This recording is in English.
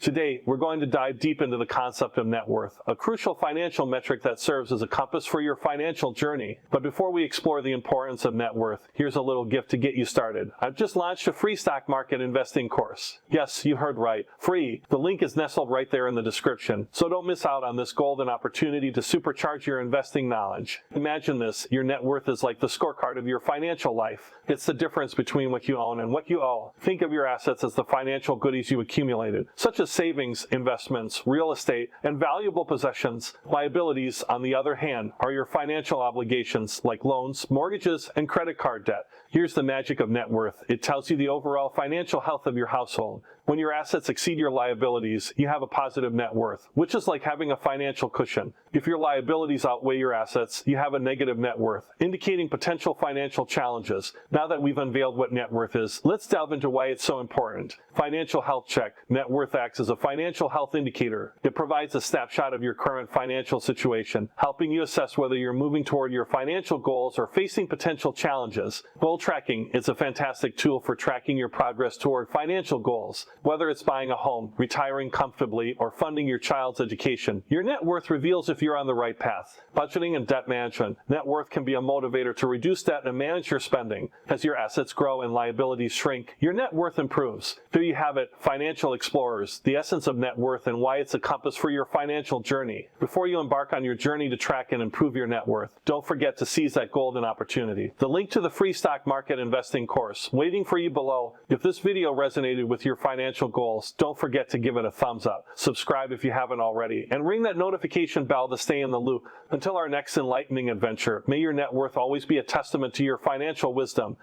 Today, we're going to dive deep into the concept of net worth, a crucial financial metric that serves as a compass for your financial journey. But before we explore the importance of net worth, here's a little gift to get you started. I've just launched a free stock market investing course. Yes, you heard right, free. The link is nestled right there in the description, so don't miss out on this golden opportunity to supercharge your investing knowledge. Imagine this, your net worth is like the scorecard of your financial life. It's the difference between what you own and what you owe. Think of your assets as the financial goodies you accumulated, such as savings, investments, real estate, and valuable possessions. Liabilities, on the other hand, are your financial obligations like loans, mortgages, and credit card debt. Here's the magic of net worth. It tells you the overall financial health of your household. When your assets exceed your liabilities, you have a positive net worth, which is like having a financial cushion. If your liabilities outweigh your assets, you have a negative net worth, indicating potential financial challenges. Now that we've unveiled what net worth is, let's delve into why it's so important. Financial health check. Net worth acts as a financial health indicator. It provides a snapshot of your current financial situation, helping you assess whether you're moving toward your financial goals or facing potential challenges. Goal tracking is a fantastic tool for tracking your progress toward financial goals. Whether it's buying a home, retiring comfortably, or funding your child's education, your net worth reveals if you're on the right path. Budgeting and debt management. Net worth can be a motivator to reduce debt and manage your spending. As your assets grow and liabilities shrink, your net worth improves. There you have it, Financial Explorers, the essence of net worth and why it's a compass for your financial journey. Before you embark on your journey to track and improve your net worth, don't forget to seize that golden opportunity. The link to the free stock market investing course waiting for you below. If this video resonated with your financial goals, don't forget to give it a thumbs up. Subscribe if you haven't already, and ring that notification bell to stay in the loop. Until our next enlightening adventure, may your net worth always be a testament to your financial wisdom.